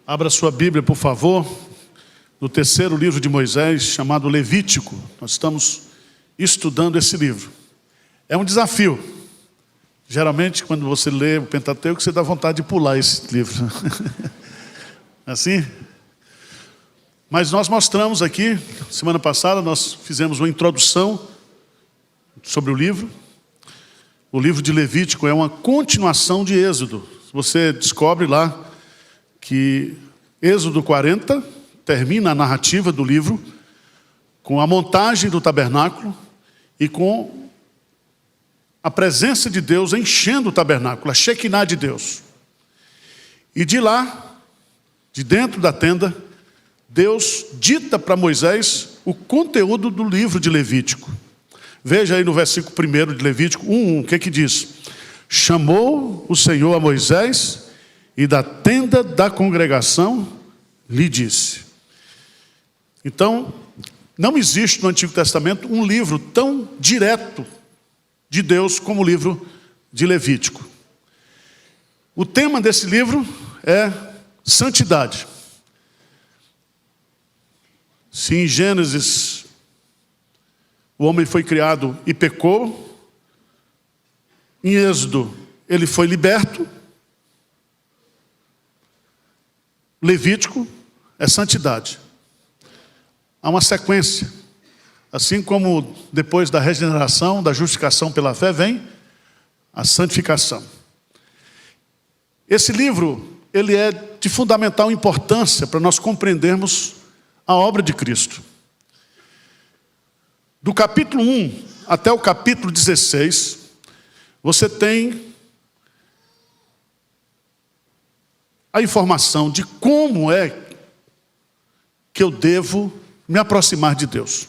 Abra sua Bíblia, por favor, no terceiro livro de Moisés, chamado Levítico. Nós estamos estudando esse livro. É um desafio. Geralmente, quando você lê o Pentateuco, você dá vontade de pular esse livro. Assim? Mas nós mostramos aqui, semana passada, nós fizemos uma introdução sobre o livro. O livro de Levítico é uma continuação de Êxodo. Você descobre lá que Êxodo 40 termina a narrativa do livro com a montagem do tabernáculo e com a presença de Deus enchendo o tabernáculo, a Shekinah de Deus. E de lá, de dentro da tenda, Deus dita para Moisés o conteúdo do livro de Levítico. Veja aí no versículo 1 de Levítico 1:1, o que diz? Chamou o Senhor a Moisés e da tenda da congregação lhe disse. Então, não existe no Antigo Testamento um livro tão direto de Deus como o livro de Levítico. O tema desse livro é santidade. Se em Gênesis o homem foi criado e pecou, em Êxodo ele foi liberto, Levítico é santidade. Há uma sequência. Assim como depois da regeneração, da justificação pela fé, vem a santificação. Esse livro, ele é de fundamental importância para nós compreendermos a obra de Cristo. Do capítulo 1 até o capítulo 16, você tem a informação de como é que eu devo me aproximar de Deus.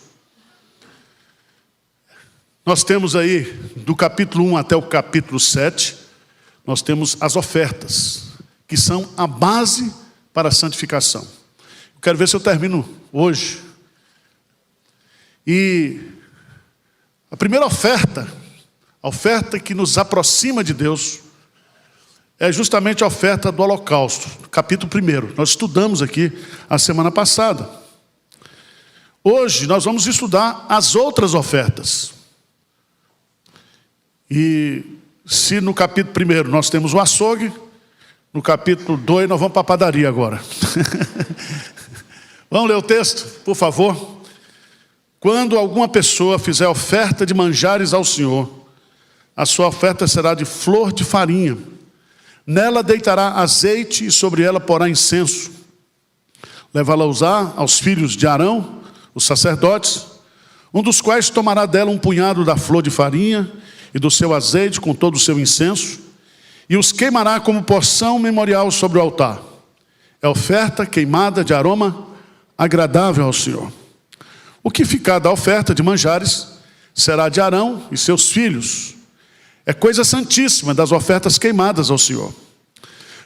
Nós temos aí, do capítulo 1 até o capítulo 7, nós temos as ofertas, que são a base para a santificação. Eu quero ver se eu termino hoje. E a primeira oferta, a oferta que nos aproxima de Deus, é justamente a oferta do holocausto, capítulo 1. Nós estudamos aqui a semana passada. Hoje nós vamos estudar as outras ofertas. E se no capítulo 1 nós temos o açougue, no capítulo 2 nós vamos para a padaria agora. Vamos ler o texto, por favor. Quando alguma pessoa fizer oferta de manjares ao Senhor, a sua oferta será de flor de farinha. Nela deitará azeite e sobre ela porá incenso. Levá-la-á aos filhos de Arão, os sacerdotes, um dos quais tomará dela um punhado da flor de farinha e do seu azeite com todo o seu incenso, e os queimará como porção memorial sobre o altar. É oferta queimada de aroma agradável ao Senhor. O que ficar da oferta de manjares será de Arão e seus filhos. É coisa santíssima das ofertas queimadas ao Senhor.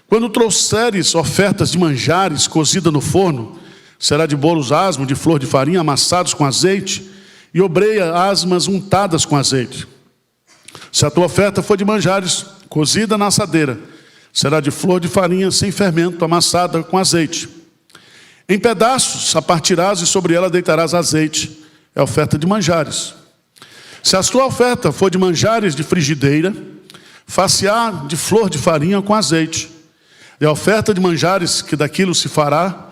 Quando trouxeres ofertas de manjares cozida no forno, será de bolos asmos de flor de farinha amassados com azeite e obreia asmas untadas com azeite. Se a tua oferta for de manjares cozida na assadeira, será de flor de farinha sem fermento amassada com azeite. Em pedaços a partirás e sobre ela deitarás azeite. É oferta de manjares. Se a tua oferta for de manjares de frigideira, far-se-á de flor de farinha com azeite. E a oferta de manjares que daquilo se fará,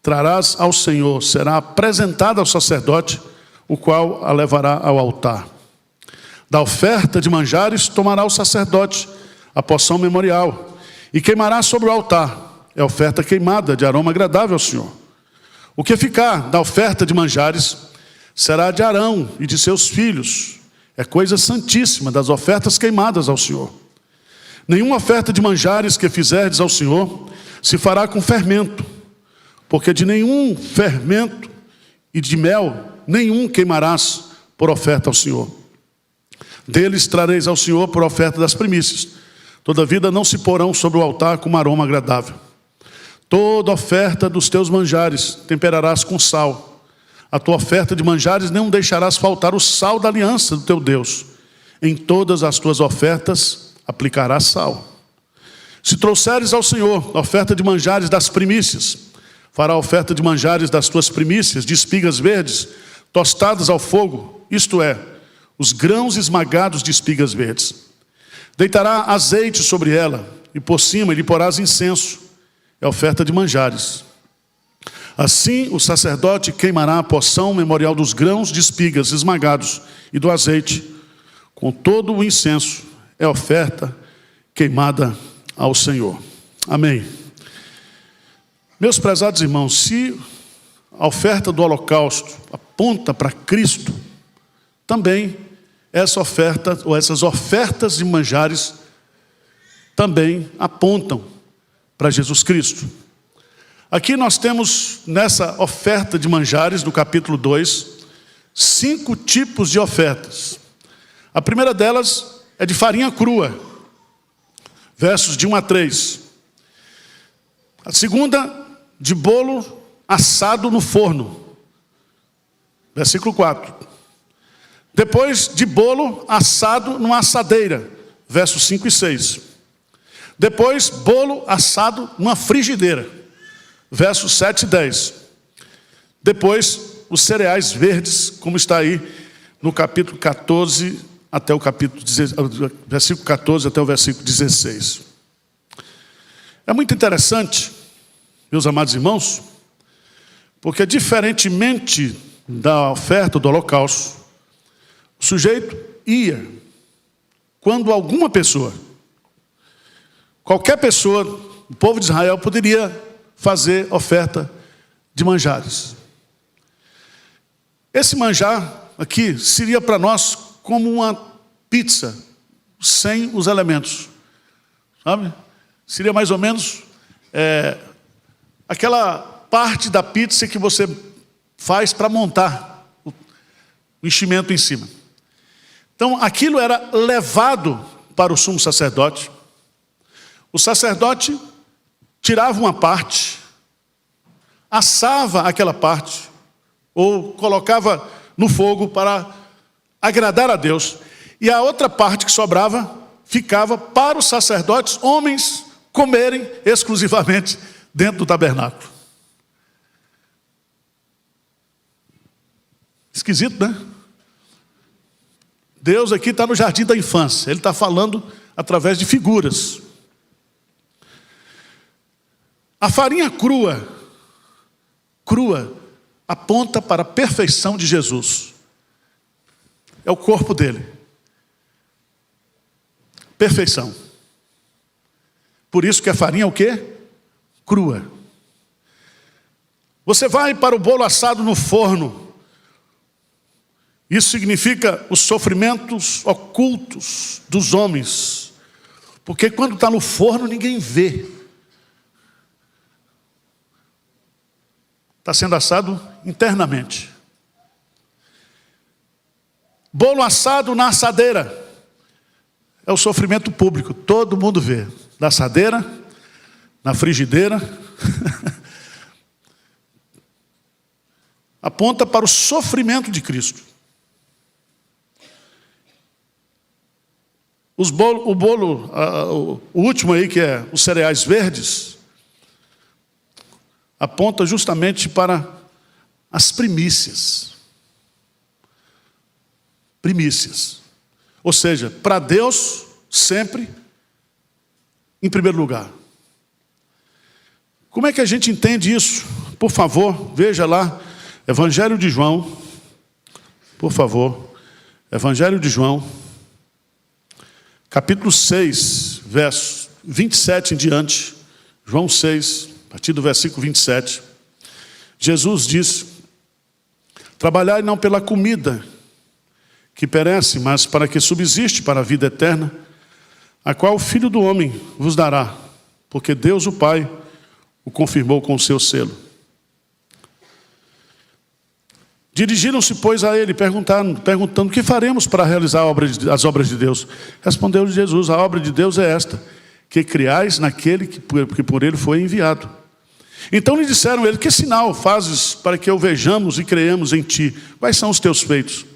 trarás ao Senhor. Será apresentada ao sacerdote, o qual a levará ao altar. Da oferta de manjares tomará o sacerdote a porção memorial e queimará sobre o altar. É oferta queimada de aroma agradável ao Senhor. O que ficar da oferta de manjares será de Arão e de seus filhos. É coisa santíssima das ofertas queimadas ao Senhor. Nenhuma oferta de manjares que fizerdes ao Senhor se fará com fermento, porque de nenhum fermento e de mel nenhum queimarás por oferta ao Senhor. Deles trareis ao Senhor por oferta das primícias. Todavia não se porão sobre o altar com aroma agradável. Toda oferta dos teus manjares temperarás com sal. A tua oferta de manjares não deixarás faltar o sal da aliança do teu Deus. Em todas as tuas ofertas aplicarás sal. Se trouxeres ao Senhor oferta de manjares das primícias, fará oferta de manjares das tuas primícias, de espigas verdes, tostadas ao fogo, isto é, os grãos esmagados de espigas verdes. Deitará azeite sobre ela, e por cima lhe porás incenso, é oferta de manjares. Assim o sacerdote queimará a porção memorial dos grãos de espigas esmagados e do azeite, com todo o incenso, é oferta queimada ao Senhor. Amém. Meus prezados irmãos, se a oferta do holocausto aponta para Cristo, também essa oferta, ou essas ofertas de manjares, também apontam para Jesus Cristo. Aqui nós temos, nessa oferta de manjares, no capítulo 2, 5 tipos de ofertas. A primeira delas é de farinha crua, versos de 1 a 3. A segunda, de bolo assado no forno, versículo 4. Depois, de bolo assado numa assadeira, versos 5 e 6. Depois, bolo assado numa frigideira, versos 7 e 10. Depois, os cereais verdes, como está aí no capítulo 14 até o capítulo versículo 14 até o versículo 16. É muito interessante, meus amados irmãos, porque diferentemente da oferta do holocausto, o sujeito ia, quando alguma pessoa, qualquer pessoa, o povo de Israel poderia fazer oferta de manjares. Esse manjar aqui seria para nós como uma pizza sem os elementos, sabe? Seria mais ou menos aquela parte da pizza que você faz para montar o enchimento em cima. Então aquilo era levado para o sumo sacerdote. O sacerdote tirava uma parte, assava aquela parte, ou colocava no fogo para agradar a Deus, e a outra parte que sobrava ficava para os sacerdotes, homens, comerem exclusivamente dentro do tabernáculo. Esquisito, né? Deus aqui está no jardim da infância, Ele está falando através de figuras. A farinha crua, aponta para a perfeição de Jesus. É o corpo dele. Perfeição. Por isso que a farinha é o quê? Crua. Você vai para o bolo assado no forno. Isso significa os sofrimentos ocultos dos homens. Porque quando está no forno ninguém vê. Está sendo assado internamente. Bolo assado na assadeira. É o sofrimento público, todo mundo vê. Na assadeira, na frigideira. Aponta para o sofrimento de Cristo. O último aí, que é os cereais verdes, aponta justamente para as primícias. Primícias. Ou seja, para Deus, sempre em primeiro lugar. Como é que a gente entende isso? Por favor, veja lá, Evangelho de João, por favor, Evangelho de João, capítulo 6, verso 27 em diante, João 6, a partir do versículo 27, Jesus diz: trabalhai não pela comida que perece, mas para que subsiste para a vida eterna, a qual o Filho do Homem vos dará, porque Deus o Pai o confirmou com o seu selo. Dirigiram-se, pois, a ele, perguntando: que faremos para realizar as obras de Deus? Respondeu-lhe Jesus: a obra de Deus é esta, que criais naquele que por ele foi enviado. Então lhe disseram ele: que sinal fazes para que o vejamos e creiamos em ti? Quais são os teus feitos?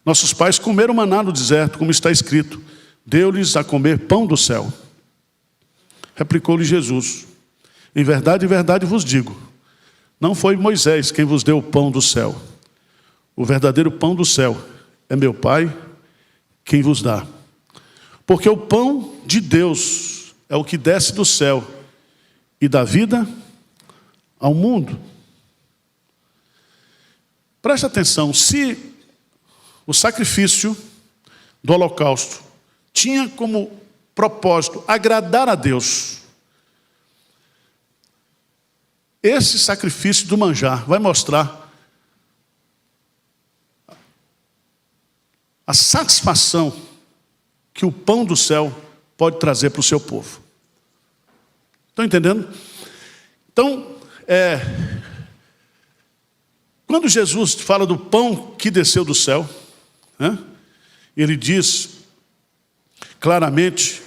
Nossos pais comeram maná no deserto, como está escrito: deu-lhes a comer pão do céu. Replicou-lhe Jesus: em verdade vos digo, não foi Moisés quem vos deu o pão do céu. O verdadeiro pão do céu é meu Pai quem vos dá. Porque o pão de Deus é o que desce do céu e dá vida ao mundo. Preste atenção, se o sacrifício do holocausto tinha como propósito agradar a Deus, esse sacrifício do manjar vai mostrar a satisfação que o pão do céu pode trazer para o seu povo. Estão entendendo? Então, quando Jesus fala do pão que desceu do céu, né, ele diz claramente,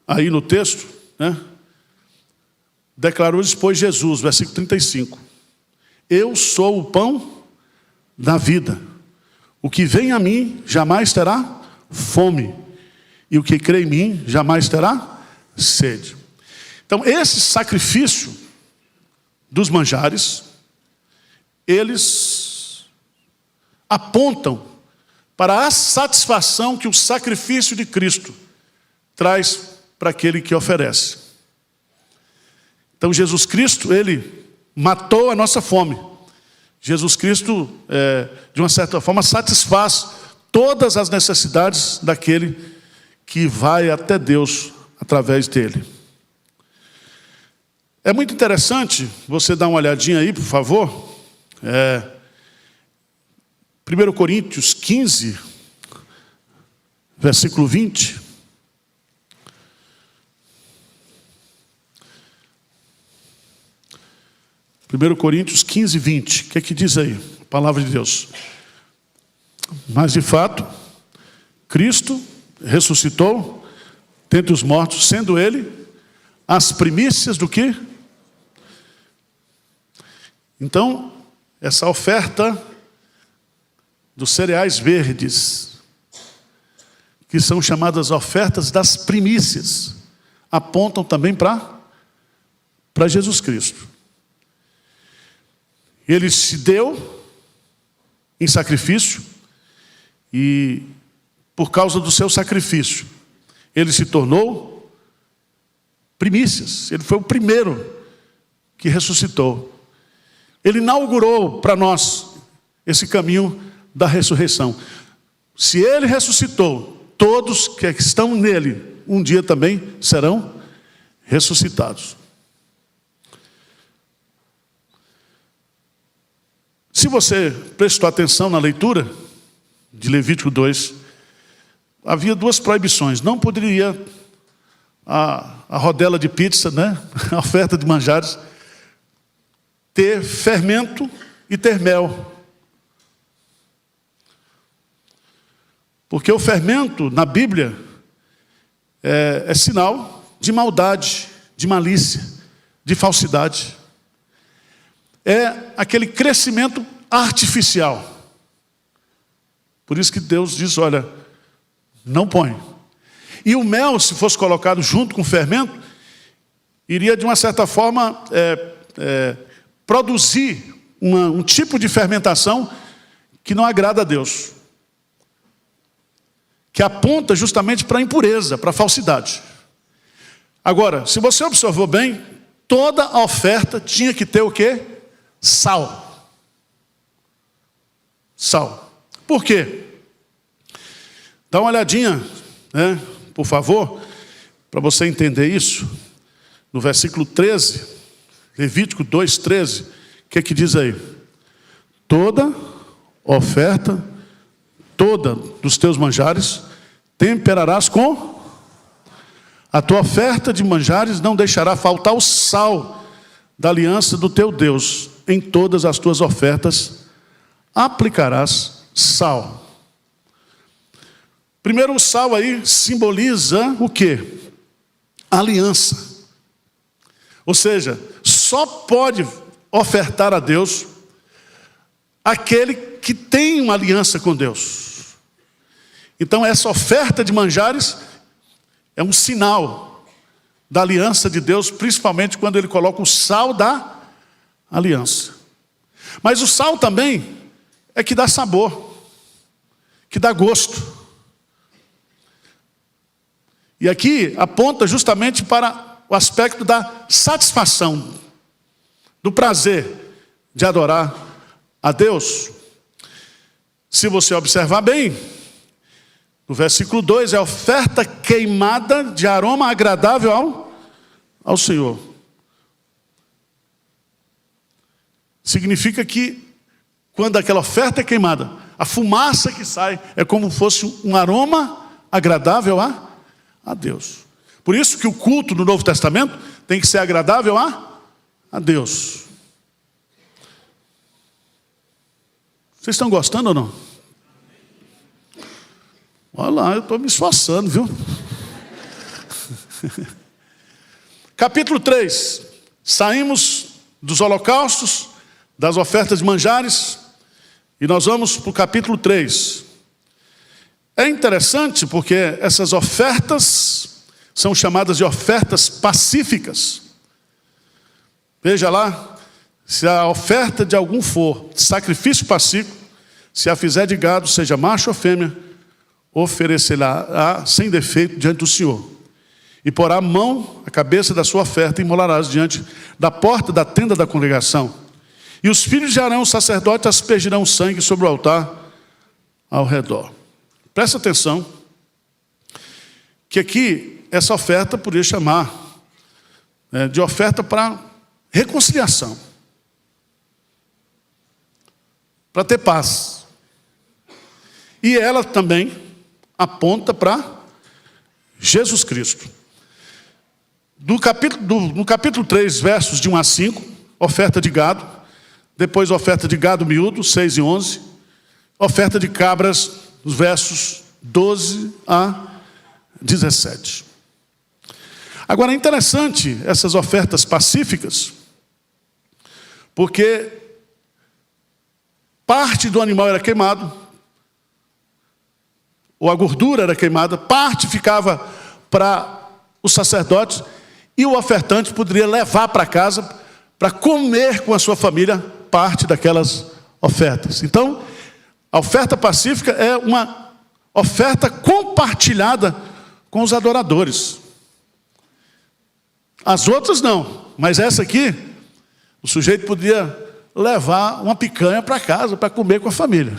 aí no texto, né, declarou-lhes, pois, Jesus, versículo 35, eu sou o pão da vida. O que vem a mim jamais terá fome, e o que crê em mim jamais terá sede. Então, esse sacrifício dos manjares, eles apontam para a satisfação que o sacrifício de Cristo traz para aquele que oferece. Então, Jesus Cristo, ele matou a nossa fome. Jesus Cristo, de uma certa forma, satisfaz todas as necessidades daquele que vai até Deus através dele. É muito interessante você dar uma olhadinha aí, por favor. 1 Coríntios 15, versículo 20. Primeiro Coríntios 15, 20. O que é que diz aí? A palavra de Deus. Mas de fato, Cristo ressuscitou dentre os mortos, sendo ele as primícias do quê? Então, essa oferta dos cereais verdes, que são chamadas ofertas das primícias, apontam também para Jesus Cristo. Ele se deu em sacrifício e, por causa do seu sacrifício, ele se tornou primícias. Ele foi o primeiro que ressuscitou. Ele inaugurou para nós esse caminho da ressurreição. Se ele ressuscitou, todos que estão nele, um dia também serão ressuscitados. Se você prestou atenção na leitura de Levítico 2, havia duas proibições. Não poderia a rodela de pizza, né, a oferta de manjares, ter fermento e ter mel. Porque o fermento, na Bíblia, é sinal de maldade, de malícia, de falsidade. É aquele crescimento artificial. Por isso que Deus diz, olha, não põe. E o mel, se fosse colocado junto com o fermento, iria de uma certa forma produzir um tipo de fermentação que não agrada a Deus, que aponta justamente para a impureza, para a falsidade. Agora, se você observou bem, toda a oferta tinha que ter o quê? Sal. Sal. Por quê? Dá uma olhadinha, né, por favor, para você entender isso. No versículo 13, Levítico 2:13, o que é que diz aí? Toda oferta, toda dos teus manjares, temperarás com a tua oferta de manjares, não deixará faltar o sal da aliança do teu Deus. Em todas as tuas ofertas aplicarás sal. Primeiro, o sal aí simboliza o quê? A aliança. Ou seja, só pode ofertar a Deus aquele que tem uma aliança com Deus. Então, essa oferta de manjares é um sinal da aliança de Deus, principalmente quando ele coloca o sal da aliança. Mas o sal também é que dá sabor, que dá gosto. E aqui aponta justamente para o aspecto da satisfação, do prazer de adorar a Deus. Se você observar bem, no versículo 2, é oferta queimada de aroma agradável ao Senhor. Significa que quando aquela oferta é queimada, a fumaça que sai é como fosse um aroma agradável a Deus. Por isso que o culto no Novo Testamento tem que ser agradável a Deus. Vocês estão gostando ou não? Olha lá, eu estou me esforçando, viu? Capítulo 3. Saímos dos holocaustos, das ofertas de manjares, e nós vamos para o capítulo 3. É interessante porque essas ofertas são chamadas de ofertas pacíficas. Veja lá, se a oferta de algum for sacrifício pacífico, se a fizer de gado, seja macho ou fêmea, oferecerá sem defeito diante do Senhor. E porá a mão à cabeça da sua oferta e imolarás diante da porta da tenda da congregação. E os filhos de Arão, os sacerdotes, aspergirão sangue sobre o altar ao redor. Presta atenção, que aqui essa oferta poderia chamar de oferta para reconciliação, para ter paz. E ela também aponta para Jesus Cristo. No capítulo 3, versos de 1 a 5, oferta de gado, depois oferta de gado miúdo, 6 e 11, oferta de cabras, nos versos 12 a 17. Agora é interessante essas ofertas pacíficas, porque parte do animal era queimado, ou a gordura era queimada, parte ficava para os sacerdotes, e o ofertante poderia levar para casa para comer com a sua família parte daquelas ofertas. Então, a oferta pacífica é uma oferta compartilhada com os adoradores. As outras não, mas essa aqui, o sujeito podia levar uma picanha para casa para comer com a família.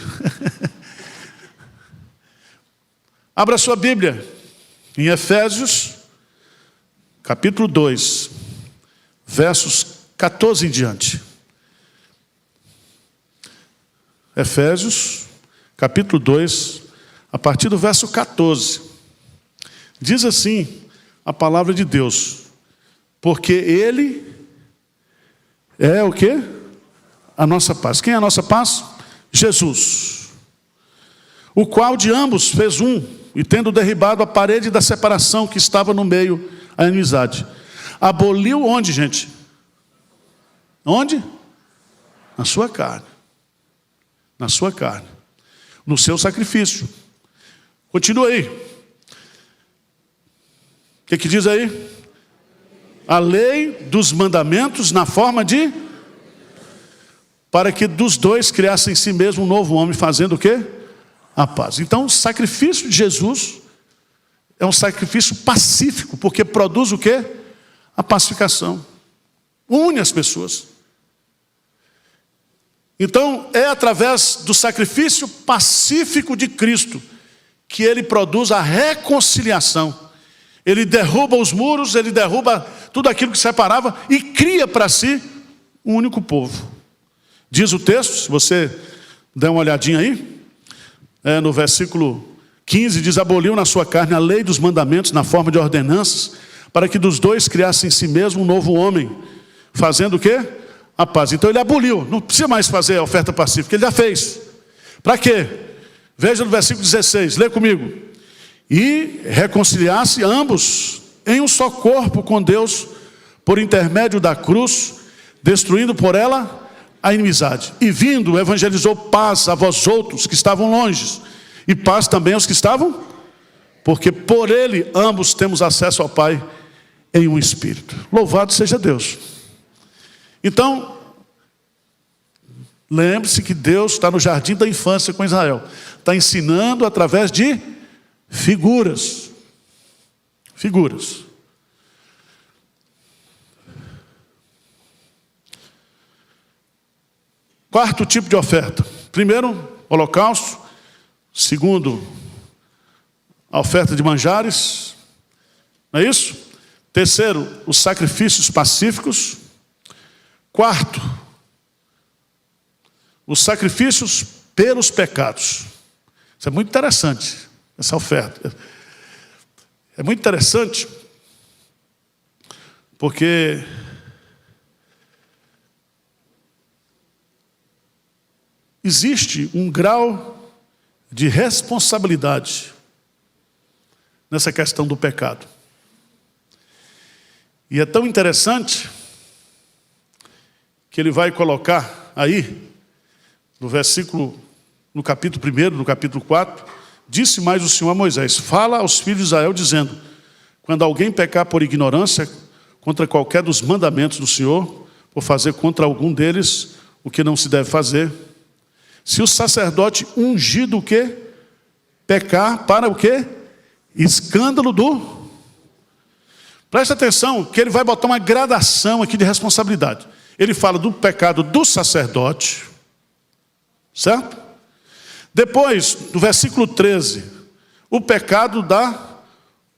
Abra sua Bíblia em Efésios, capítulo 2, versos 14 em diante. Efésios, capítulo 2, a partir do verso 14. Diz assim a palavra de Deus: porque Ele é o quê? A nossa paz. Quem é a nossa paz? Jesus. O qual de ambos fez um, e tendo derribado a parede da separação que estava no meio, a inimizade. Aboliu onde, gente? Onde? Na sua carne. Na sua carne. No seu sacrifício. Continua aí. O que diz aí? A lei dos mandamentos na forma de... para que dos dois criassem em si mesmo um novo homem, fazendo o quê? A paz. Então o sacrifício de Jesus é um sacrifício pacífico, porque produz o quê? A pacificação. Une as pessoas. Então é através do sacrifício pacífico de Cristo que ele produz a reconciliação. Ele derruba os muros, ele derruba tudo aquilo que separava e cria para si um único povo. Diz o texto, se você der uma olhadinha aí, no versículo 15, diz: aboliu na sua carne a lei dos mandamentos na forma de ordenanças, para que dos dois criasse em si mesmo um novo homem, fazendo o quê? A paz. Então ele aboliu, não precisa mais fazer a oferta pacífica, ele já fez. Para quê? Veja no versículo 16, lê comigo. E reconciliasse ambos em um só corpo com Deus, por intermédio da cruz, destruindo por ela a inimizade. E vindo, evangelizou paz a vós outros que estavam longe, e paz também aos que estavam, porque por ele ambos temos acesso ao Pai em um espírito. Louvado seja Deus. Então, lembre-se que Deus está no jardim da infância com Israel. Está ensinando através de figuras. Figuras. Quarto tipo de oferta. Primeiro, holocausto. Segundo, a oferta de manjares. Não é isso? Terceiro, os sacrifícios pacíficos. Quarto, os sacrifícios pelos pecados. Isso é muito interessante, essa oferta. É muito interessante, porque existe um grau de responsabilidade nessa questão do pecado. E é tão interessante que ele vai colocar aí, no capítulo 1, no capítulo 4, disse mais o Senhor a Moisés: fala aos filhos de Israel, dizendo: quando alguém pecar por ignorância contra qualquer dos mandamentos do Senhor, por fazer contra algum deles o que não se deve fazer, se o sacerdote ungido o quê? Pecar para o quê? Escândalo do... Presta atenção que ele vai botar uma gradação aqui de responsabilidade. Ele fala do pecado do sacerdote, certo? Depois, no versículo 13, o pecado da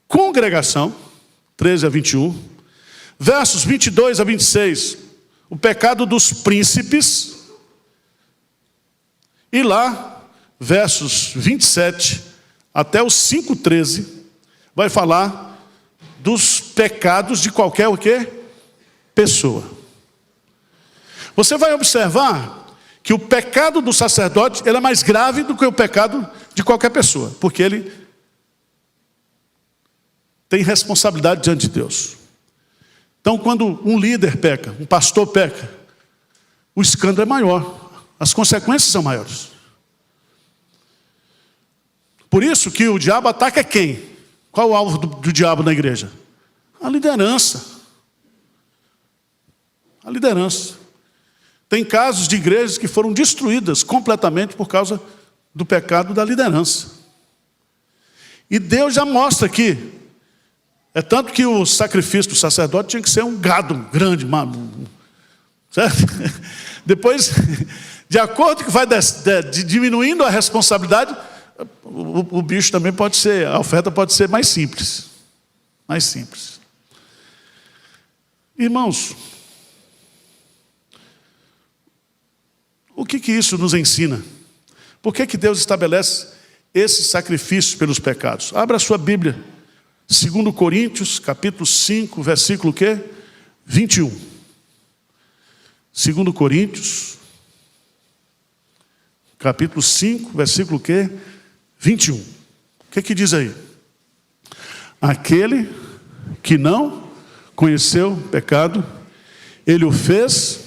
congregação, 13 a 21. Versos 22 a 26, o pecado dos príncipes. E lá, versos 27 até os 5:13, vai falar dos pecados de qualquer o quê? Pessoa. Você vai observar que o pecado do sacerdote ele é mais grave do que o pecado de qualquer pessoa, porque ele tem responsabilidade diante de Deus. Então, quando um líder peca, um pastor peca, o escândalo é maior, as consequências são maiores. Por isso que o diabo ataca quem? Qual o alvo do diabo na igreja? A liderança. A liderança. Tem casos de igrejas que foram destruídas completamente por causa do pecado da liderança. E Deus já mostra aqui. É tanto que o sacrifício do sacerdote tinha que ser um gado grande, certo? Depois, de acordo com que vai diminuindo a responsabilidade, o bicho também pode ser, a oferta pode ser mais simples. Mais simples. Irmãos, o que isso nos ensina? Por que Deus estabelece esses sacrifícios pelos pecados? Abra a sua Bíblia, 2 Coríntios, capítulo 5, versículo o quê? 21. 2 Coríntios, capítulo 5, versículo o quê? 21. O que diz aí? Aquele que não conheceu pecado, ele o fez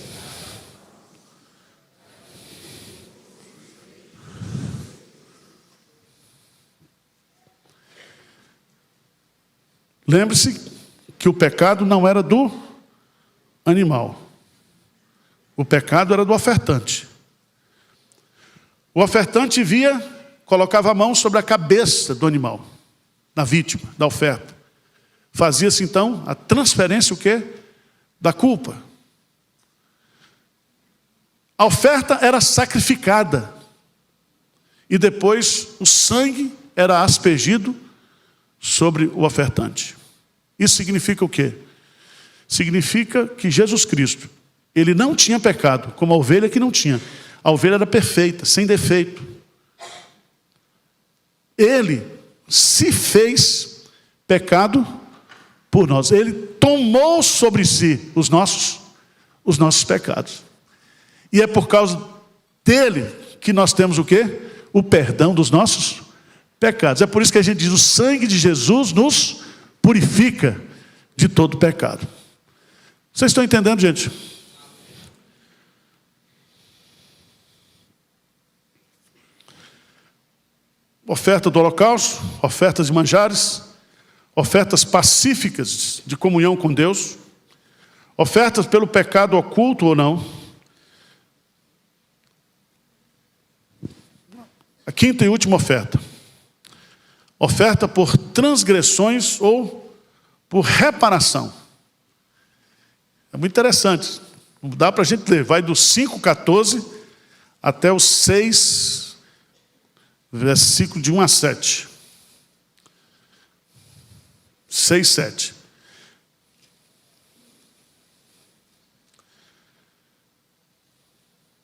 lembre-se que o pecado não era do animal. O pecado era do ofertante. O ofertante colocava a mão sobre a cabeça do animal, da vítima, da oferta. Fazia-se então a transferência o quê? Da culpa. A oferta era sacrificada. E depois o sangue era aspergido sobre o ofertante. Isso significa o quê? Significa que Jesus Cristo, ele não tinha pecado, como a ovelha que não tinha. A ovelha era perfeita, sem defeito. Ele se fez pecado por nós. Ele tomou sobre si os nossos pecados. E é por causa dele que nós temos o quê? O perdão dos nossos pecados. É por isso que a gente diz: o sangue de Jesus nos purifica de todo pecado. Vocês estão entendendo, gente? Oferta do holocausto, ofertas de manjares, ofertas pacíficas de comunhão com Deus, ofertas pelo pecado oculto ou não. A quinta e última oferta. Oferta por transgressões ou por reparação. É muito interessante. Não dá para a gente ler. Vai do 5,14 até o 6, versículo de 1 a 7. 6, 7.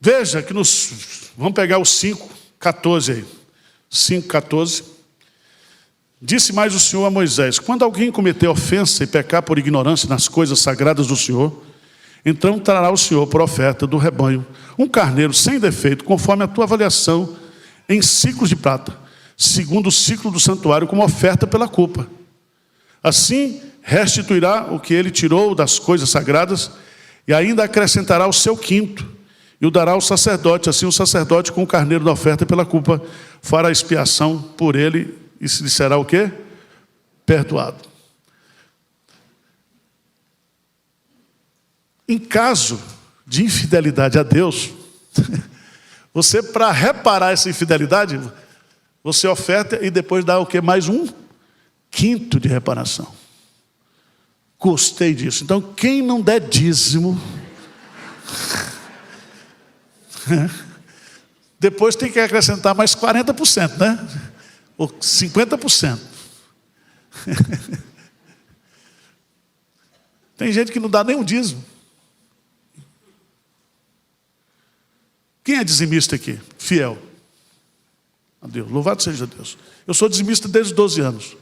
Veja que vamos pegar o 5,14 aí. 5,14. Disse mais o Senhor a Moisés: quando alguém cometer ofensa e pecar por ignorância nas coisas sagradas do Senhor, então trará o Senhor por oferta do rebanho um carneiro sem defeito, conforme a tua avaliação, em ciclos de prata, segundo o ciclo do santuário, como oferta pela culpa. Assim restituirá o que ele tirou das coisas sagradas e ainda acrescentará o seu quinto e o dará ao sacerdote. Assim o sacerdote, com o carneiro da oferta pela culpa, fará expiação por ele e se lhe será o quê? Perdoado. Em caso de infidelidade a Deus, você, para reparar essa infidelidade, você oferta e depois dá o quê? Mais um quinto de reparação. Gostei disso. Então, quem não der dízimo, depois tem que acrescentar mais 40%, né? Ou 50%. Tem gente que não dá nem um dízimo. Quem é dizimista aqui? Fiel a Deus. Louvado seja Deus. Eu sou dizimista desde os 12 anos.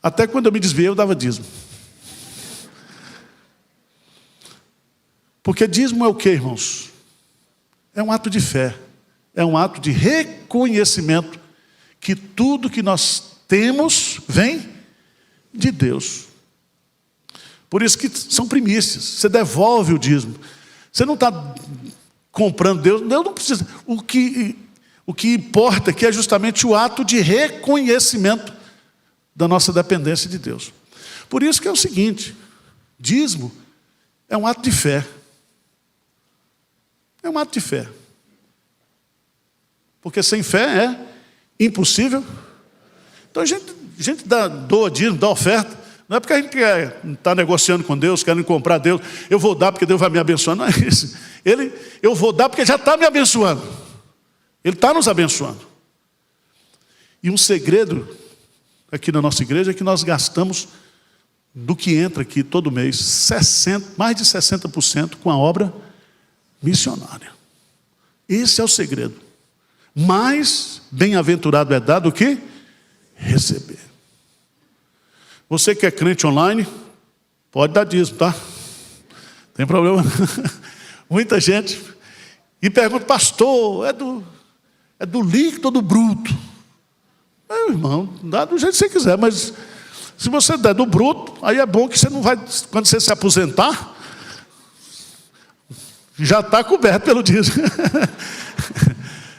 Até quando eu me desviei, eu dava dízimo. Porque dízimo é o quê, irmãos? É um ato de fé. É um ato de reconhecimento que tudo que nós temos vem de Deus. Por isso que são primícias. Você devolve o dízimo. Você não está comprando Deus. Deus não precisa. O que importa aqui é justamente o ato de reconhecimento da nossa dependência de Deus. Por isso que é o seguinte: dízimo é um ato de fé. É um ato de fé. Porque sem fé é impossível. Então a gente doa dízimo, dá oferta. Não é porque a gente está negociando com Deus, querendo comprar Deus. Eu vou dar porque Deus vai me abençoar. Não é isso. Eu vou dar porque já está me abençoando. Ele está nos abençoando. E um segredo aqui na nossa igreja é que nós gastamos do que entra aqui todo mês, mais de 60% com a obra missionária. Esse é o segredo. Mais bem-aventurado é dado o que? Receber. Você que é crente online, pode dar dízimo, tá? Não tem problema. Muita gente. E pergunta: pastor, é do líquido ou do bruto? Meu irmão, dá do jeito que você quiser, mas se você der do bruto, aí é bom que você não vai, quando você se aposentar, já está coberto pelo dízimo.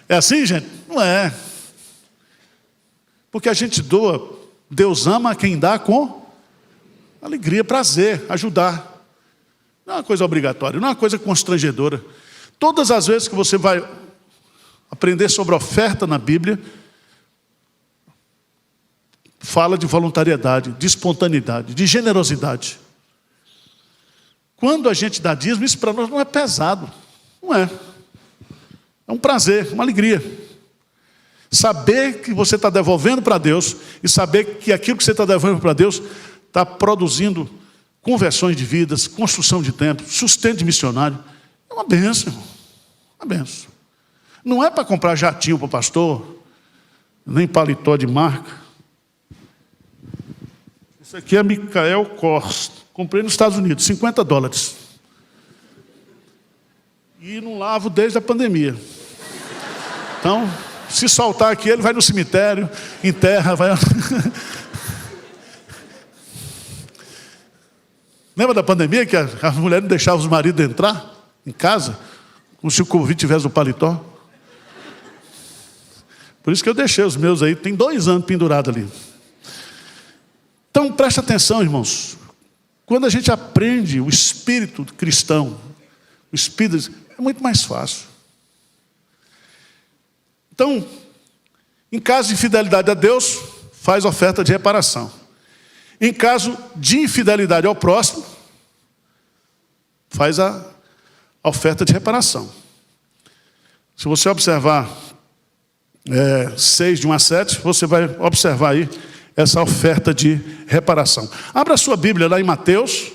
É assim, gente? Não é. Porque a gente doa, Deus ama quem dá com alegria, prazer, ajudar. Não é uma coisa obrigatória, não é uma coisa constrangedora. Todas as vezes que você vai aprender sobre oferta na Bíblia, fala de voluntariedade, de espontaneidade, de generosidade. Quando a gente dá dízimo, isso para nós não é pesado. Não é. É um prazer, uma alegria. Saber que você está devolvendo para Deus e saber que aquilo que você está devolvendo para Deus está produzindo conversões de vidas, construção de templos, sustento de missionário. É uma bênção, uma bênção. Não é para comprar jatinho para o pastor, nem paletó de marca. Isso aqui é Michael Kors. Comprei nos Estados Unidos, $50. E não lavo desde a pandemia. Então, se soltar aqui, ele vai no cemitério, enterra, vai... Lembra da pandemia que as mulheres não deixavam os maridos entrar em casa, como se o Covid tivesse no paletó? Por isso que eu deixei os meus aí, tem 2 anos pendurado ali. Então, preste atenção, irmãos. Quando a gente aprende o espírito cristão, o espírito, é muito mais fácil. Então, em caso de infidelidade a Deus, faz oferta de reparação. Em caso de infidelidade ao próximo, faz a oferta de reparação. Se você observar 6, de 1 a 7, você vai observar aí essa oferta de reparação. Abra a sua Bíblia lá em Mateus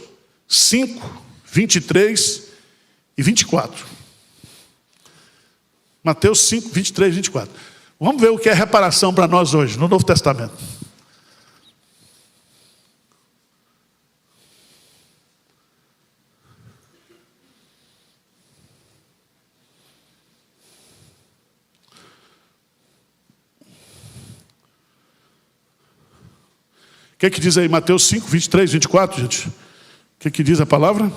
5, 23 e 24. Mateus 5, 23 e 24. Vamos ver o que é reparação para nós hoje, no Novo Testamento. O que diz aí Mateus 5, 23, 24, gente? O que diz a palavra?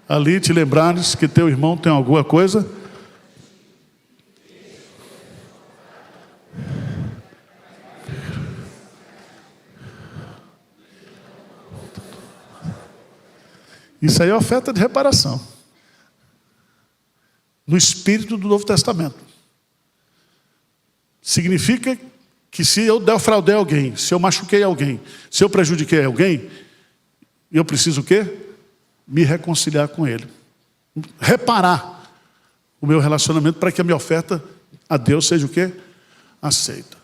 Ali te lembrares que teu irmão tem alguma coisa. Isso aí é oferta de reparação. No espírito do Novo Testamento. Significa que se eu defraudei alguém, se eu machuquei alguém, se eu prejudiquei alguém, eu preciso o quê? Me reconciliar com ele. Reparar o meu relacionamento para que a minha oferta a Deus seja o quê? Aceita.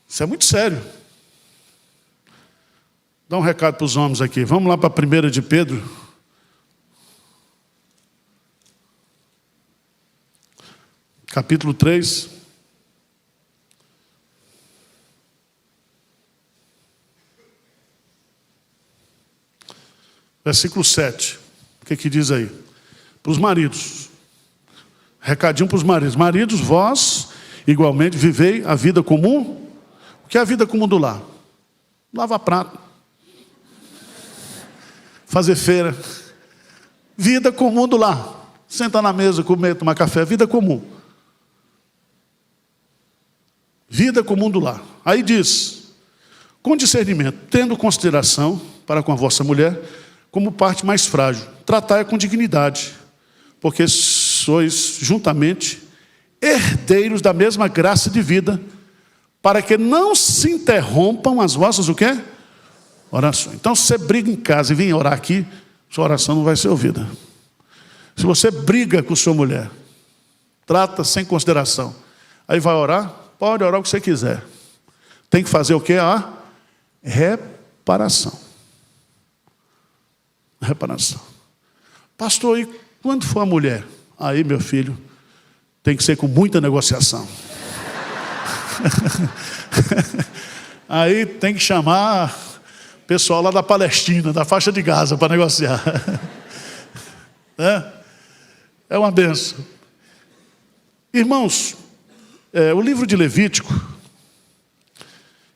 Isso é muito sério. Dá um recado para os homens aqui. Vamos lá para a 1 de Pedro. Capítulo 3. Versículo 7. O que diz aí? Para os maridos. Recadinho para os maridos. Maridos, vós, igualmente, vivei a vida comum. O que é a vida comum do lar? Lavar prato. Fazer feira. Vida comum do lar. Sentar na mesa, comer, tomar café. Vida comum. Vida comum do lar. Aí diz, com discernimento, tendo consideração para com a vossa mulher, como parte mais frágil, tratai-a com dignidade, porque sois juntamente herdeiros da mesma graça de vida, para que não se interrompam as vossas, o quê? Orações. Então, se você briga em casa e vem orar aqui, sua oração não vai ser ouvida. Se você briga com sua mulher, trata sem consideração, aí vai orar, pode orar o que você quiser. Tem que fazer o quê? A reparação. Reparação. Pastor, e quando for a mulher? Aí, meu filho, tem que ser com muita negociação. Aí tem que chamar o pessoal lá da Palestina, da faixa de Gaza, para negociar. É uma benção. Irmãos, o livro de Levítico,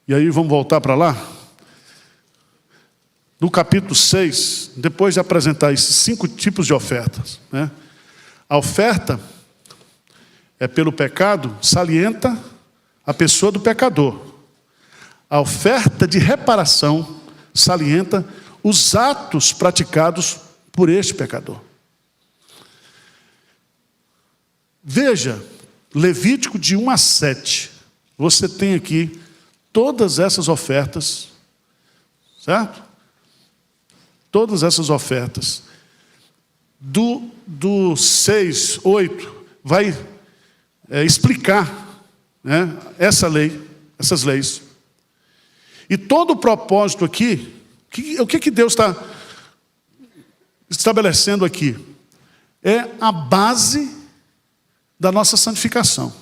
e aí vamos voltar para lá, no capítulo 6, depois de apresentar esses 5 tipos de ofertas, né? A oferta é pelo pecado, salienta a pessoa do pecador. A oferta de reparação salienta os atos praticados por este pecador. Veja, Levítico de 1 a 7. Você tem aqui todas essas ofertas, certo? Todas essas ofertas. Do 6, 8, vai explicar, né, essa lei, essas leis. E todo o propósito aqui, o que Deus está estabelecendo aqui? É a base da nossa santificação.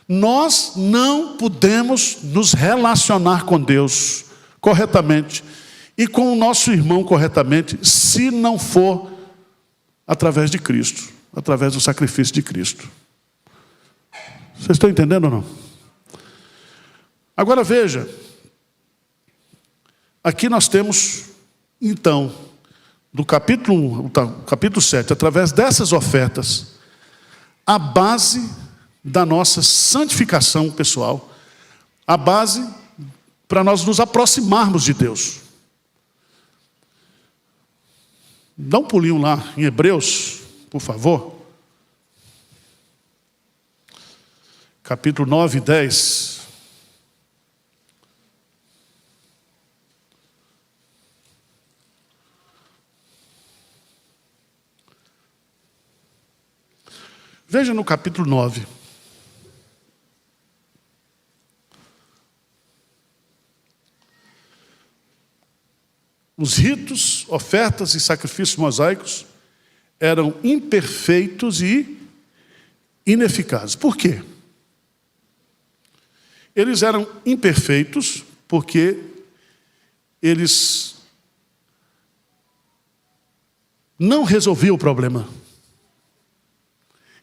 Nós não podemos nos relacionar com Deus corretamente e com o nosso irmão corretamente, se não for através de Cristo, através do sacrifício de Cristo. Vocês estão entendendo ou não? Agora veja, aqui nós temos, então, do capítulo 1, capítulo 7, através dessas ofertas, a base da nossa santificação pessoal, a base para nós nos aproximarmos de Deus. Dá um pulinho lá em Hebreus, por favor. Capítulo 9 e 10. Veja no capítulo 9. Os ritos, ofertas e sacrifícios mosaicos eram imperfeitos e ineficazes. Por quê? Eles eram imperfeitos porque eles não resolviam o problema.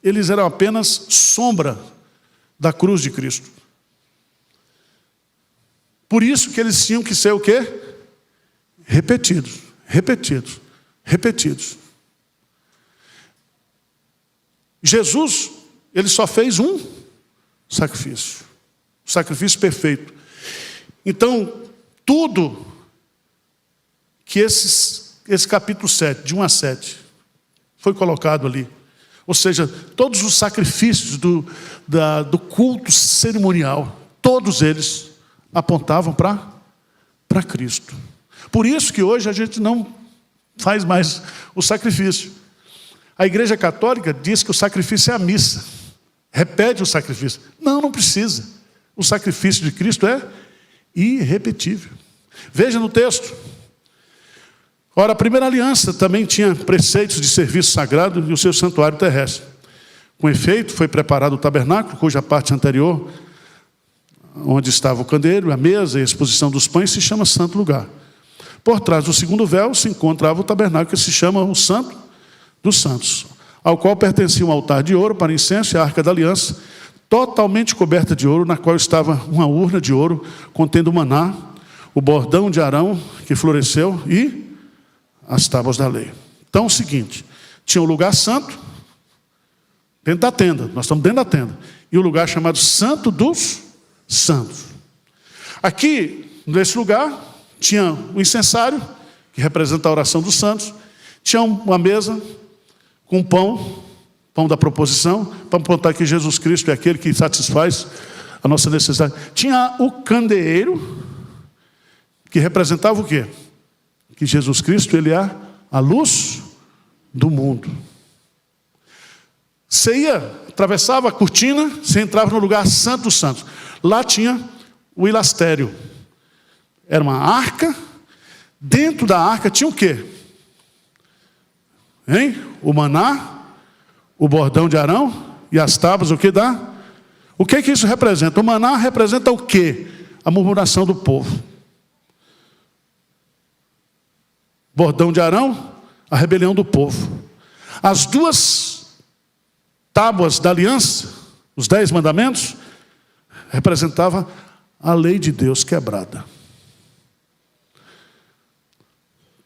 Eles eram apenas sombra da cruz de Cristo. Por isso que eles tinham que ser o quê? Repetidos, repetidos, repetidos. Jesus, ele só fez um sacrifício. O sacrifício perfeito. Então, tudo que esse capítulo 7, de 1 a 7, foi colocado ali. Ou seja, todos os sacrifícios do culto cerimonial, todos eles apontavam para Cristo. Por isso que hoje a gente não faz mais o sacrifício. A Igreja Católica diz que o sacrifício é a missa. Repete o sacrifício. Não precisa. O sacrifício de Cristo é irrepetível. Veja no texto. Ora, a primeira aliança também tinha preceitos de serviço sagrado e o seu santuário terrestre. Com efeito, foi preparado o tabernáculo, cuja parte anterior, onde estava o candeeiro, a mesa e a exposição dos pães, se chama Santo Lugar. Por trás do segundo véu se encontrava o tabernáculo, que se chama o Santo dos Santos, ao qual pertencia um altar de ouro para incenso e a arca da aliança, totalmente coberta de ouro, na qual estava uma urna de ouro contendo o maná, o bordão de Arão que floresceu e as tábuas da lei. Então é o seguinte, tinha o lugar santo, dentro da tenda, nós estamos dentro da tenda, e o lugar chamado Santo dos Santos. Aqui, nesse lugar, tinha o incensário, que representa a oração dos santos, tinha uma mesa com pão da proposição, para apontar que Jesus Cristo é aquele que satisfaz a nossa necessidade. Tinha o candeeiro, que representava o quê? Que Jesus Cristo, ele é a luz do mundo. Você atravessava a cortina, você entrava no lugar santo dos santos. Lá tinha o hilastério. Era uma arca. Dentro da arca tinha o quê? O maná, o bordão de Arão e as tábuas, o que dá? O que isso representa? O maná representa o quê? A murmuração do povo. Bordão de Arão, a rebelião do povo. As duas tábuas da aliança, os 10 mandamentos, representava a lei de Deus quebrada.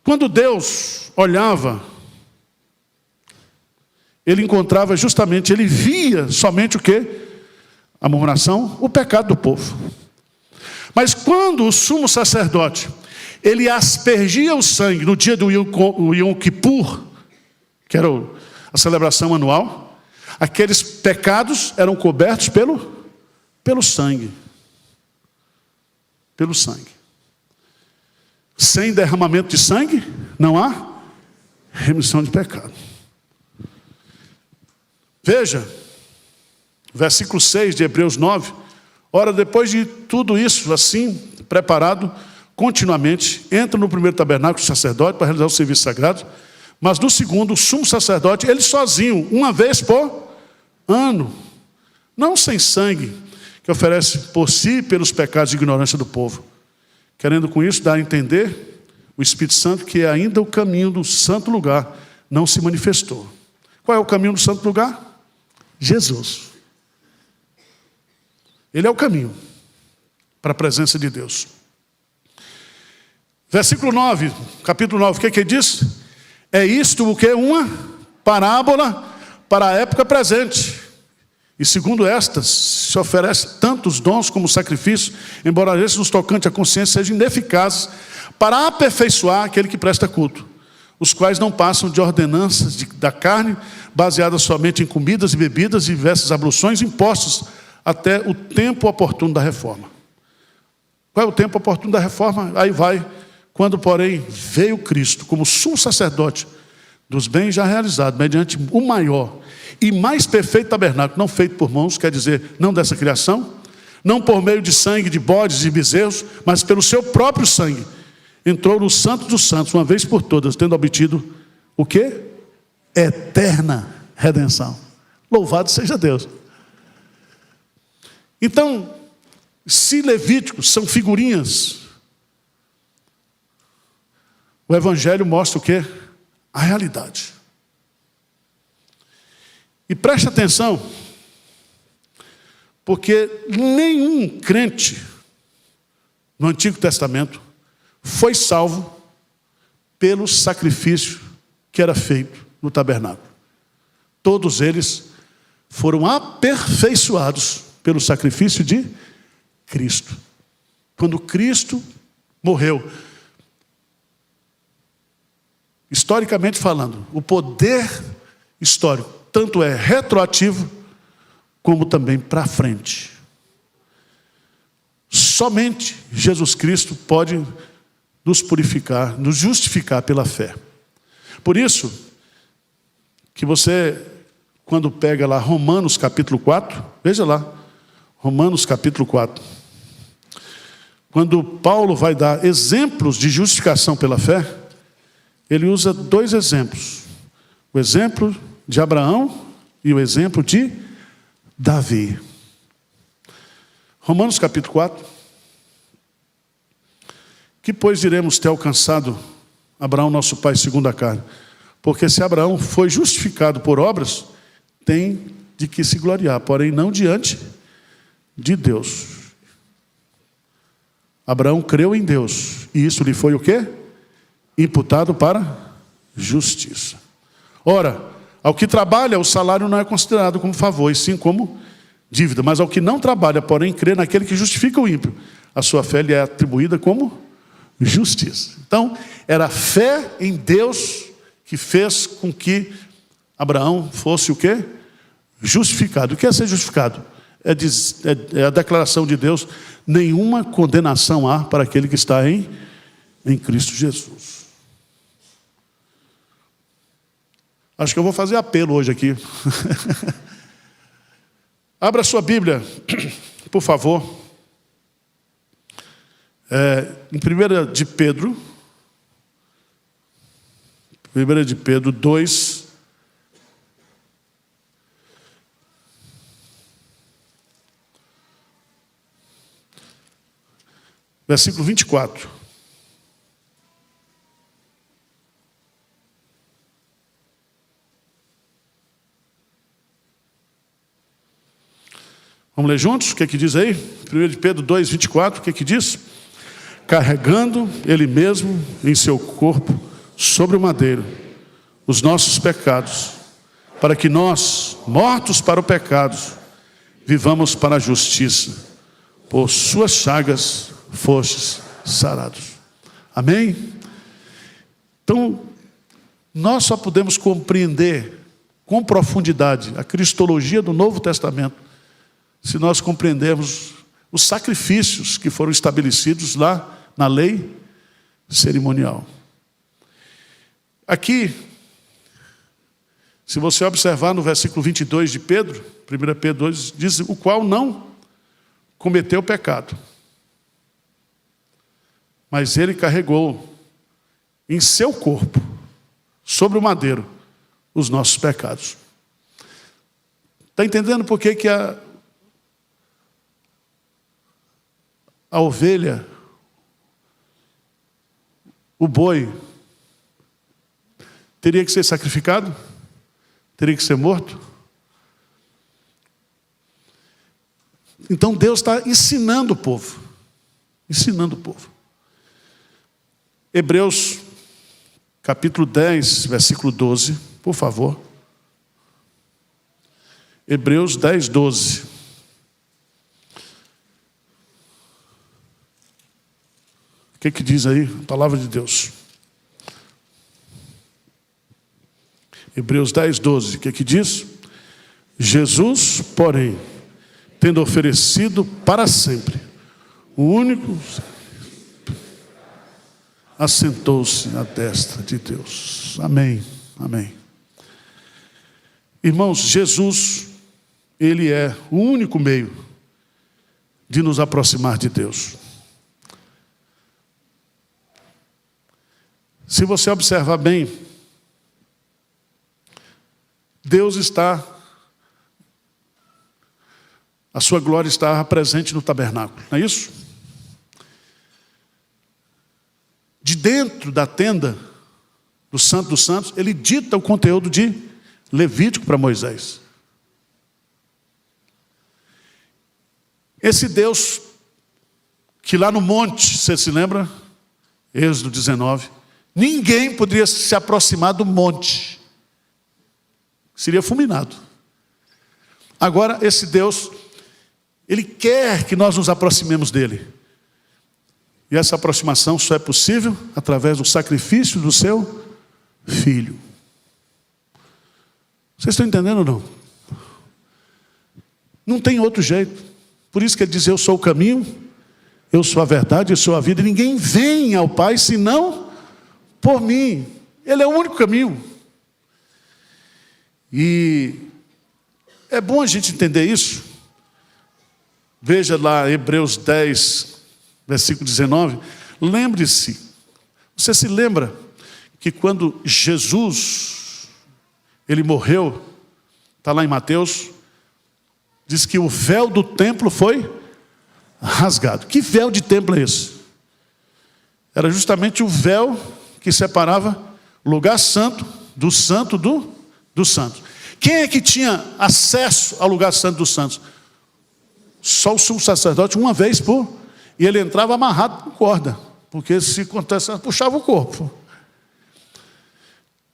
Quando Deus olhava, ele encontrava justamente, ele via somente o quê? A murmuração, o pecado do povo. Mas quando o sumo sacerdote, ele aspergia o sangue no dia do Yom Kippur, que era a celebração anual, aqueles pecados eram cobertos pelo sangue. Pelo sangue. Sem derramamento de sangue, não há remissão de pecado. Veja, versículo 6 de Hebreus 9. Ora, depois de tudo isso, assim, preparado, continuamente, entra no primeiro tabernáculo o sacerdote para realizar o serviço sagrado, mas no segundo, o sumo sacerdote, ele sozinho, uma vez por ano, não sem sangue, que oferece por si e pelos pecados de ignorância do povo. Querendo com isso dar a entender o Espírito Santo que ainda o caminho do santo lugar não se manifestou. Qual é o caminho do santo lugar? Jesus. Ele é o caminho para a presença de Deus. Versículo 9, capítulo 9, o que diz? É isto o que? Uma parábola para a época presente. E segundo estas, se oferece tantos dons como sacrifícios, embora esses nos tocante à consciência sejam ineficazes para aperfeiçoar aquele que presta culto, os quais não passam de ordenanças da carne, baseadas somente em comidas e bebidas e diversas abluções impostas até o tempo oportuno da reforma. Qual é o tempo oportuno da reforma? Aí vai, quando porém veio Cristo como sumo sacerdote dos bens já realizados, mediante o maior e mais perfeito tabernáculo, não feito por mãos, quer dizer, não dessa criação, não por meio de sangue de bodes e bezerros, mas pelo seu próprio sangue, entrou no Santo dos Santos, uma vez por todas, tendo obtido o quê? Eterna redenção. Louvado seja Deus. Então, se Levíticos são figurinhas, o Evangelho mostra o quê? A realidade. E preste atenção, porque nenhum crente no Antigo Testamento foi salvo pelo sacrifício que era feito no tabernáculo. Todos eles foram aperfeiçoados pelo sacrifício de Cristo. Quando Cristo morreu, historicamente falando, o poder histórico tanto é retroativo, como também para frente. Somente Jesus Cristo pode nos purificar, nos justificar pela fé. Por isso, que você, quando pega lá Romanos capítulo 4, veja lá, Romanos capítulo 4. Quando Paulo vai dar exemplos de justificação pela fé, ele usa dois exemplos. O exemplo de Abraão e o exemplo de Davi. Romanos capítulo 4. Que pois diremos ter alcançado Abraão, nosso pai, segundo a carne? Porque se Abraão foi justificado por obras, tem de que se gloriar, porém não diante de Deus. Abraão creu em Deus, e isso lhe foi o quê? Imputado para justiça. Ora, ao que trabalha, o salário não é considerado como favor, e sim como dívida. Mas ao que não trabalha, porém crê naquele que justifica o ímpio, a sua fé lhe é atribuída como justiça. Então, era a fé em Deus que fez com que Abraão fosse o quê? Justificado. O que é ser justificado? É a declaração de Deus: nenhuma condenação há para aquele que está em Cristo Jesus. Acho que eu vou fazer apelo hoje aqui. Abra sua Bíblia, por favor. Em 1 de Pedro. 1 de Pedro 2. Versículo 24. Vamos ler juntos? O que é que diz aí? 1 de Pedro 2, 24, o que é que diz? Carregando Ele mesmo em seu corpo, sobre o madeiro, os nossos pecados, para que nós, mortos para o pecado, vivamos para a justiça. Por suas chagas fostes sarados. Amém? Então, nós só podemos compreender com profundidade a cristologia do Novo Testamento se nós compreendermos os sacrifícios que foram estabelecidos lá na lei cerimonial. Aqui, se você observar no versículo 22 de Pedro, 1 Pedro 2, diz: o qual não cometeu pecado, mas ele carregou em seu corpo, sobre o madeiro, os nossos pecados. Está entendendo por que a ovelha, o boi, teria que ser sacrificado? Teria que ser morto? Então Deus está ensinando o povo. Ensinando o povo. Hebreus, capítulo 10, versículo 12, por favor. Hebreus 10, 12. O que diz aí a palavra de Deus? Hebreus 10, 12. O que diz? Jesus, porém, tendo oferecido para sempre o único, assentou-se à destra de Deus. Amém, amém. Irmãos, Jesus, Ele é o único meio de nos aproximar de Deus. Se você observar bem, Deus está, a sua glória está presente no tabernáculo, não é isso? De dentro da tenda do Santo dos Santos, ele dita o conteúdo de Levítico para Moisés. Esse Deus, que lá no monte, você se lembra? Êxodo 19, ninguém poderia se aproximar do monte, seria fulminado. Agora, esse Deus, Ele quer que nós nos aproximemos dEle. E essa aproximação só é possível através do sacrifício do seu Filho. Vocês estão entendendo ou não? Não tem outro jeito. Por isso que Ele diz, eu sou o caminho, eu sou a verdade, eu sou a vida. E ninguém vem ao Pai senão por mim. Ele é o único caminho. E é bom a gente entender isso. Veja lá Hebreus 10, versículo 19. Lembre-se, você se lembra que quando Jesus, Ele morreu, está lá em Mateus, diz que o véu do templo foi rasgado. Que véu de templo é esse? Era justamente o véu que separava o lugar santo do santo dos santos. Quem é que tinha acesso ao lugar santo dos santos? Só o sumo sacerdote, uma vez por... E ele entrava amarrado com corda, porque se acontece, puxava o corpo.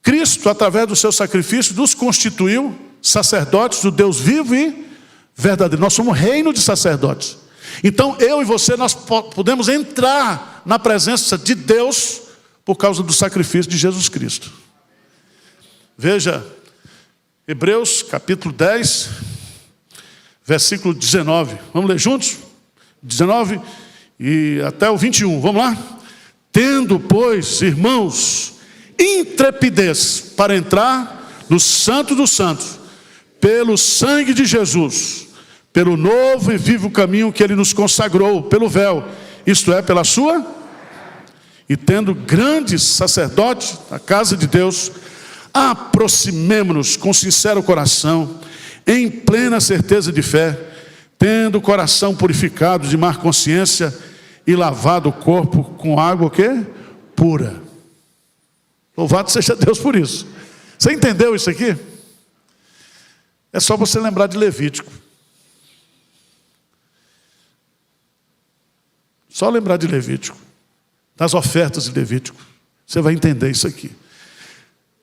Cristo, através do seu sacrifício, nos constituiu sacerdotes do Deus vivo e verdadeiro. Nós somos reino de sacerdotes. Então, eu e você, nós podemos entrar na presença de Deus por causa do sacrifício de Jesus Cristo. Veja, Hebreus capítulo 10, versículo 19. Vamos ler juntos? 19 e até o 21. Vamos lá? Tendo, pois, irmãos, intrepidez para entrar no Santo dos Santos, pelo sangue de Jesus, pelo novo e vivo caminho que Ele nos consagrou, pelo véu, isto é, pela sua, e tendo grandes sacerdotes da casa de Deus, aproximemo-nos com sincero coração, em plena certeza de fé, tendo o coração purificado de má consciência e lavado o corpo com água o quê? Pura. Louvado seja Deus por isso. Você entendeu isso aqui? É só você lembrar de Levítico. Só lembrar de Levítico, das ofertas de Levítico. Você vai entender isso aqui.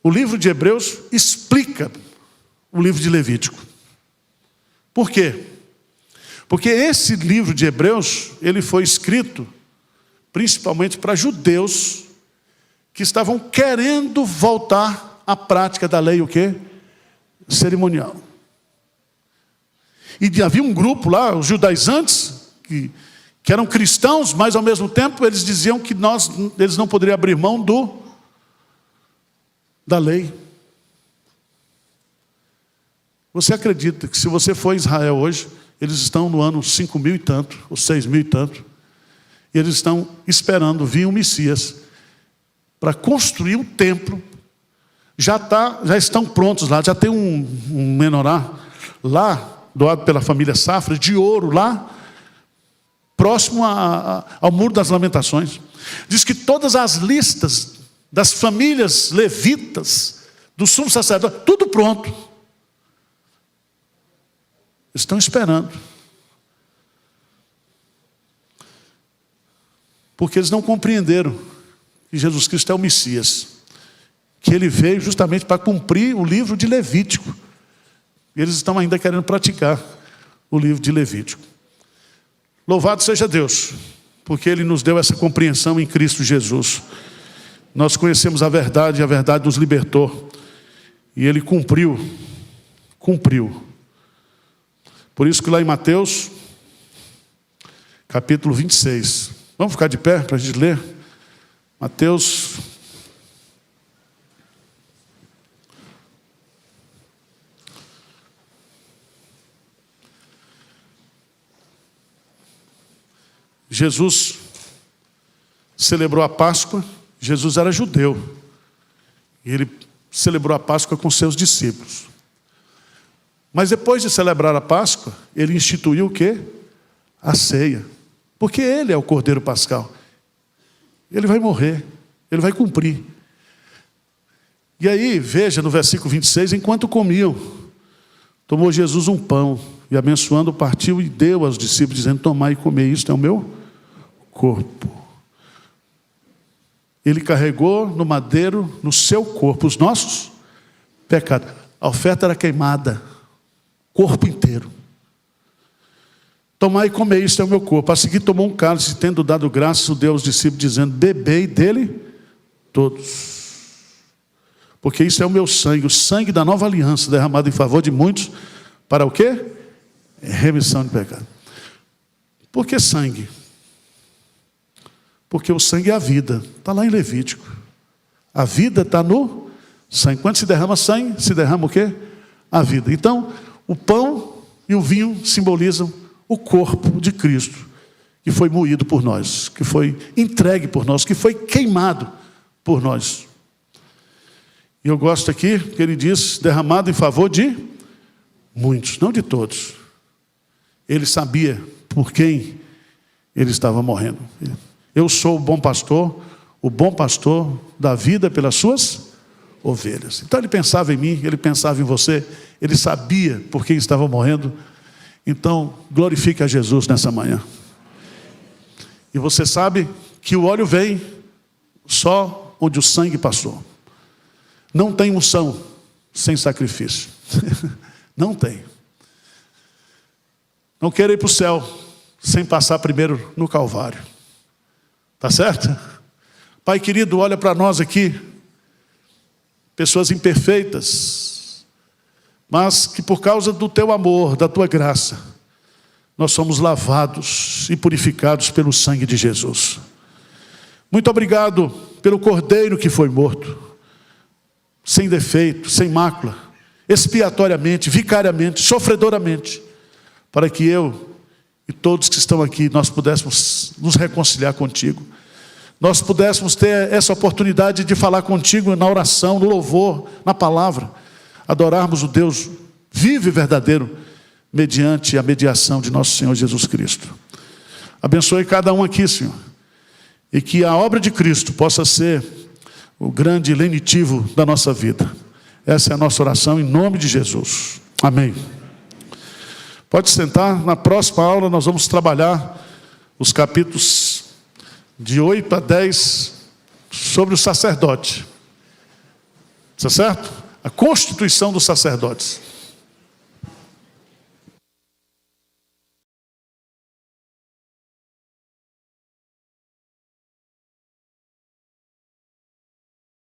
O livro de Hebreus explica o livro de Levítico. Por quê? Porque esse livro de Hebreus, ele foi escrito principalmente para judeus que estavam querendo voltar à prática da lei, o quê? Cerimonial. E havia um grupo lá, os judaizantes, que eram cristãos, mas ao mesmo tempo eles diziam que eles não poderiam abrir mão da lei. Você acredita que se você for a Israel hoje, eles estão no ano 5.000 e tanto, ou 6.000 e tanto, e eles estão esperando vir um Messias para construir um templo. Já estão prontos lá, já tem um menorá lá, doado pela família Safra, de ouro lá, próximo ao Muro das Lamentações. Diz que todas as listas das famílias levitas, do sumo sacerdote, tudo pronto. Estão esperando. Porque eles não compreenderam que Jesus Cristo é o Messias. Que Ele veio justamente para cumprir o livro de Levítico. E eles estão ainda querendo praticar o livro de Levítico. Louvado seja Deus, porque Ele nos deu essa compreensão em Cristo Jesus. Nós conhecemos a verdade nos libertou. E Ele cumpriu. Por isso que lá em Mateus, capítulo 26. Vamos ficar de pé para a gente ler? Mateus. Jesus celebrou a Páscoa. Jesus era judeu. E Ele celebrou a Páscoa com seus discípulos. Mas depois de celebrar a Páscoa, Ele instituiu o quê? A ceia. Porque Ele é o Cordeiro Pascal. Ele vai morrer. Ele vai cumprir. E aí, veja no versículo 26, enquanto comiam, tomou Jesus um pão e abençoando, partiu e deu aos discípulos, dizendo, tomai e comei, isto é o meu corpo. Ele carregou no madeiro, no seu corpo, os nossos pecados. A oferta era queimada, corpo inteiro. Tomai e comei, isto é o meu corpo. A seguir tomou um cálice, tendo dado graças, deu aos discípulos, dizendo, bebei dele todos. Porque isso é o meu sangue, o sangue da nova aliança, derramado em favor de muitos, para o quê? Remissão de pecado. Por que sangue? Porque o sangue é a vida. Está lá em Levítico. A vida está no sangue. Quando se derrama sangue, se derrama o quê? A vida. Então, o pão e o vinho simbolizam o corpo de Cristo, que foi moído por nós, que foi entregue por nós, que foi queimado por nós. E eu gosto aqui que ele diz, derramado em favor de muitos, não de todos. Ele sabia por quem ele estava morrendo. Eu sou o bom pastor dá vida pelas suas ovelhas. Então ele pensava em mim, ele pensava em você, ele sabia por quem estava morrendo. Então glorifique a Jesus nessa manhã. E você sabe que o óleo vem só onde o sangue passou. Não tem unção sem sacrifício. Não tem. Não quero ir para o céu sem passar primeiro no Calvário. Tá certo? Pai querido, olha para nós aqui, pessoas imperfeitas, mas que por causa do teu amor, da tua graça, nós somos lavados e purificados pelo sangue de Jesus. Muito obrigado pelo Cordeiro que foi morto, sem defeito, sem mácula, expiatoriamente, vicariamente, sofredoramente, para que eu e todos que estão aqui, nós pudéssemos nos reconciliar contigo. Nós pudéssemos ter essa oportunidade de falar contigo na oração, no louvor, na palavra. Adorarmos o Deus vivo e verdadeiro, mediante a mediação de nosso Senhor Jesus Cristo. Abençoe cada um aqui, Senhor. E que a obra de Cristo possa ser o grande lenitivo da nossa vida. Essa é a nossa oração em nome de Jesus. Amém. Pode sentar, na próxima aula nós vamos trabalhar os capítulos de 8 a 10 sobre o sacerdote. Está certo? A constituição dos sacerdotes.